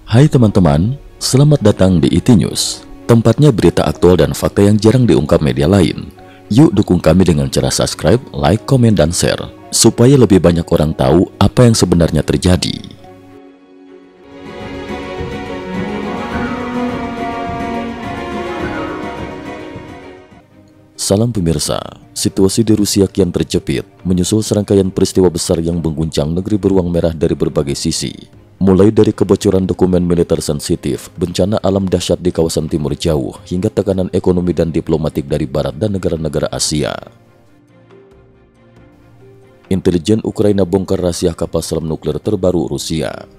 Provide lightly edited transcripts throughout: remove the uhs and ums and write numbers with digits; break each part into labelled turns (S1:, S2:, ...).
S1: Hai teman-teman, selamat datang di IT News, tempatnya berita aktual dan fakta yang jarang diungkap media lain. Yuk dukung kami dengan cara subscribe, like, komen, dan share, supaya lebih banyak orang tahu apa yang sebenarnya terjadi. Salam pemirsa, situasi di Rusia kian terjepit, menyusul serangkaian peristiwa besar yang mengguncang negeri beruang merah dari berbagai sisi. Mulai dari kebocoran dokumen militer sensitif, bencana alam dahsyat di kawasan timur jauh, hingga tekanan ekonomi dan diplomatik dari Barat dan negara-negara Asia. Intelijen Ukraina bongkar rahasia kapal selam nuklir terbaru Rusia.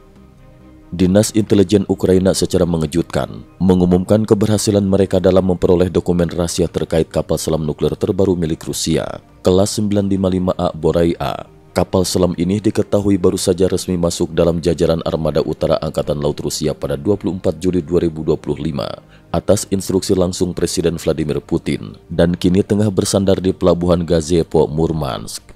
S1: Dinas Intelijen Ukraina secara mengejutkan mengumumkan keberhasilan mereka dalam memperoleh dokumen rahasia terkait kapal selam nuklir terbaru milik Rusia, kelas 955A Borai-A. Kapal selam ini diketahui baru saja resmi masuk dalam jajaran Armada Utara Angkatan Laut Rusia pada 24 Juli 2025 atas instruksi langsung Presiden Vladimir Putin dan kini tengah bersandar di Pelabuhan Gaziantep, Murmansk.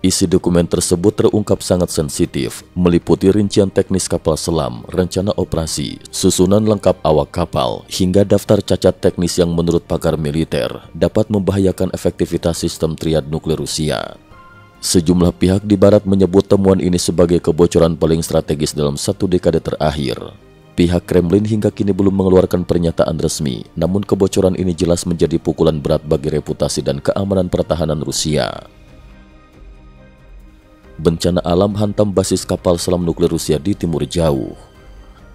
S1: Isi dokumen tersebut terungkap sangat sensitif, meliputi rincian teknis kapal selam, rencana operasi, susunan lengkap awak kapal, hingga daftar cacat teknis yang menurut pakar militer dapat membahayakan efektivitas sistem triad nuklir Rusia. Sejumlah pihak di Barat menyebut temuan ini sebagai kebocoran paling strategis dalam satu dekade terakhir. Pihak Kremlin hingga kini belum mengeluarkan pernyataan resmi, namun kebocoran ini jelas menjadi pukulan berat bagi reputasi dan keamanan pertahanan Rusia. Bencana alam hantam basis kapal selam nuklir Rusia di timur jauh.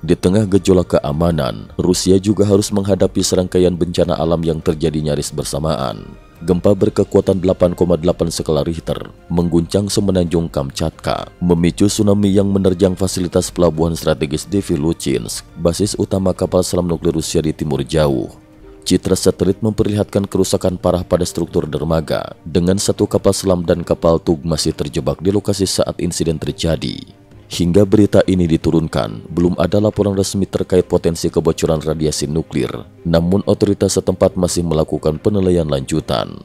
S1: Di tengah gejolak keamanan, Rusia juga harus menghadapi serangkaian bencana alam yang terjadi nyaris bersamaan. Gempa berkekuatan 8,8 skala Richter mengguncang semenanjung Kamchatka, memicu tsunami yang menerjang fasilitas pelabuhan strategis di Viluchinsk, basis utama kapal selam nuklir Rusia di timur jauh. Citra satelit memperlihatkan kerusakan parah pada struktur dermaga, dengan satu kapal selam dan kapal tug masih terjebak di lokasi saat insiden terjadi. Hingga berita ini diturunkan, belum ada laporan resmi terkait potensi kebocoran radiasi nuklir, namun otoritas setempat masih melakukan penilaian lanjutan.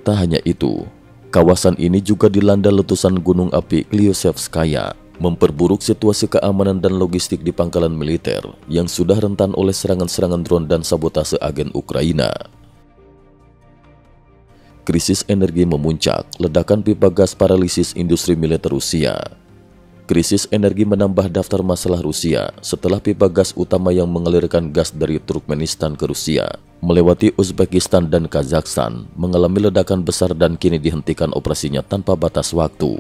S1: Tak hanya itu, kawasan ini juga dilanda letusan gunung api Klyuchevskaya, memperburuk situasi keamanan dan logistik di pangkalan militer yang sudah rentan oleh serangan-serangan drone dan sabotase agen Ukraina. Krisis energi memuncak, ledakan pipa gas paralisis industri militer Rusia. Krisis energi menambah daftar masalah Rusia setelah pipa gas utama yang mengalirkan gas dari Turkmenistan ke Rusia melewati Uzbekistan dan Kazakhstan mengalami ledakan besar dan kini dihentikan operasinya tanpa batas waktu.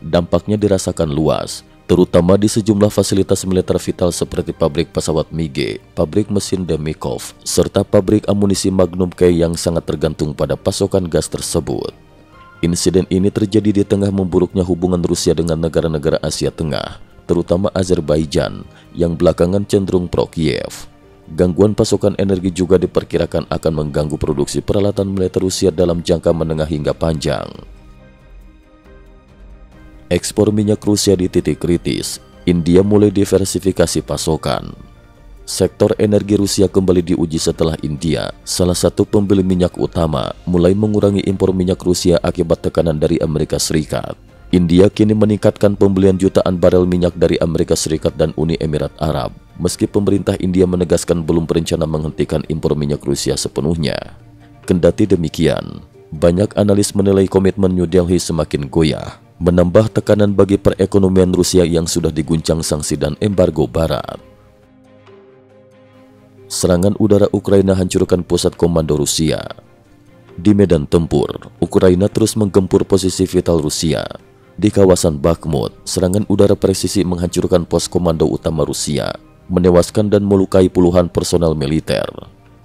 S1: Dampaknya dirasakan luas, terutama di sejumlah fasilitas militer vital seperti pabrik pesawat MiG, pabrik mesin Demikov, serta pabrik amunisi Magnum K yang sangat tergantung pada pasokan gas tersebut. Insiden ini terjadi di tengah memburuknya hubungan Rusia dengan negara-negara Asia Tengah, terutama Azerbaijan, yang belakangan cenderung pro-Kiev. Gangguan pasokan energi juga diperkirakan akan mengganggu produksi peralatan militer Rusia dalam jangka menengah hingga panjang. Ekspor minyak Rusia di titik kritis, India mulai diversifikasi pasokan. Sektor energi Rusia kembali diuji setelah India, salah satu pembeli minyak utama, mulai mengurangi impor minyak Rusia akibat tekanan dari Amerika Serikat. India kini meningkatkan pembelian jutaan barel minyak dari Amerika Serikat dan Uni Emirat Arab, meski pemerintah India menegaskan belum berencana menghentikan impor minyak Rusia sepenuhnya. Kendati demikian, banyak analis menilai komitmen New Delhi semakin goyah, menambah tekanan bagi perekonomian Rusia yang sudah diguncang sanksi dan embargo Barat. Serangan udara Ukraina hancurkan pusat komando Rusia. Di medan tempur, Ukraina terus menggempur posisi vital Rusia. Di kawasan Bakhmut, serangan udara presisi menghancurkan pos komando utama Rusia, menewaskan dan melukai puluhan personel militer.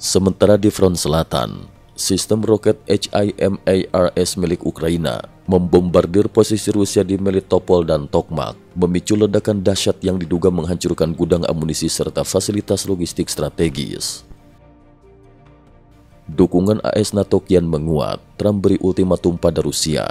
S1: Sementara di front selatan, sistem roket HIMARS milik Ukraina membombardir posisi Rusia di Melitopol dan Tokmak, memicu ledakan dahsyat yang diduga menghancurkan gudang amunisi serta fasilitas logistik strategis. Dukungan AS NATO kian menguat, Trump beri ultimatum pada Rusia.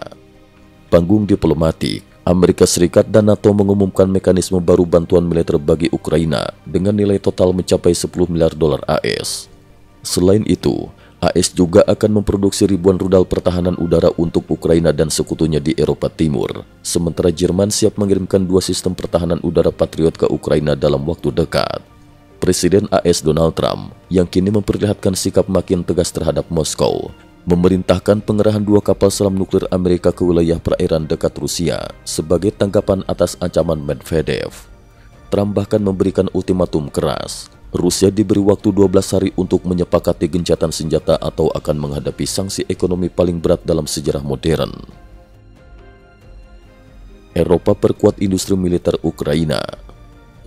S1: Panggung diplomatik, Amerika Serikat dan NATO mengumumkan mekanisme baru bantuan militer bagi Ukraina dengan nilai total mencapai $10 miliar AS. Selain itu, AS juga akan memproduksi ribuan rudal pertahanan udara untuk Ukraina dan sekutunya di Eropa Timur. Sementara Jerman siap mengirimkan 2 sistem pertahanan udara Patriot ke Ukraina dalam waktu dekat. Presiden AS Donald Trump, yang kini memperlihatkan sikap makin tegas terhadap Moskow, memerintahkan pengerahan 2 kapal selam nuklir Amerika ke wilayah perairan dekat Rusia sebagai tanggapan atas ancaman Medvedev. Trump bahkan memberikan ultimatum keras. Rusia diberi waktu 12 hari untuk menyepakati gencatan senjata atau akan menghadapi sanksi ekonomi paling berat dalam sejarah modern. Eropa perkuat industri militer Ukraina.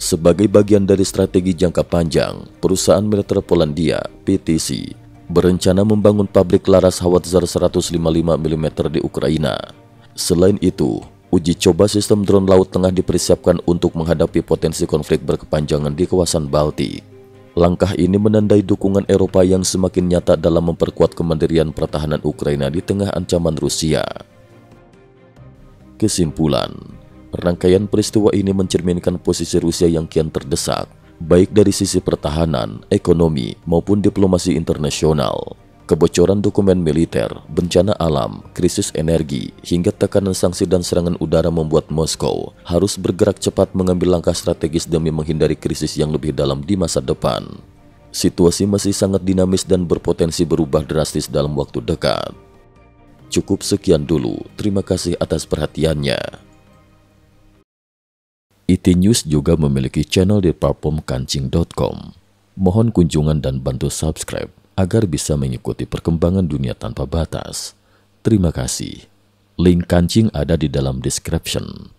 S1: Sebagai bagian dari strategi jangka panjang, perusahaan militer Polandia, PTC, berencana membangun pabrik laras Howitzer 155 mm di Ukraina. Selain itu, uji coba sistem drone laut tengah dipersiapkan untuk menghadapi potensi konflik berkepanjangan di kawasan Baltik. Langkah ini menandai dukungan Eropa yang semakin nyata dalam memperkuat kemandirian pertahanan Ukraina di tengah ancaman Rusia. Kesimpulan, rangkaian peristiwa ini mencerminkan posisi Rusia yang kian terdesak, baik dari sisi pertahanan, ekonomi, maupun diplomasi internasional. Kebocoran dokumen militer, bencana alam, krisis energi, hingga tekanan sanksi dan serangan udara membuat Moskow harus bergerak cepat mengambil langkah strategis demi menghindari krisis yang lebih dalam di masa depan. Situasi masih sangat dinamis dan berpotensi berubah drastis dalam waktu dekat. Cukup sekian dulu, terima kasih atas perhatiannya. IT News juga memiliki channel di platform kancing.com. Mohon kunjungan dan bantu subscribe agar bisa mengikuti perkembangan dunia tanpa batas. Terima kasih. Link kancing ada di dalam description.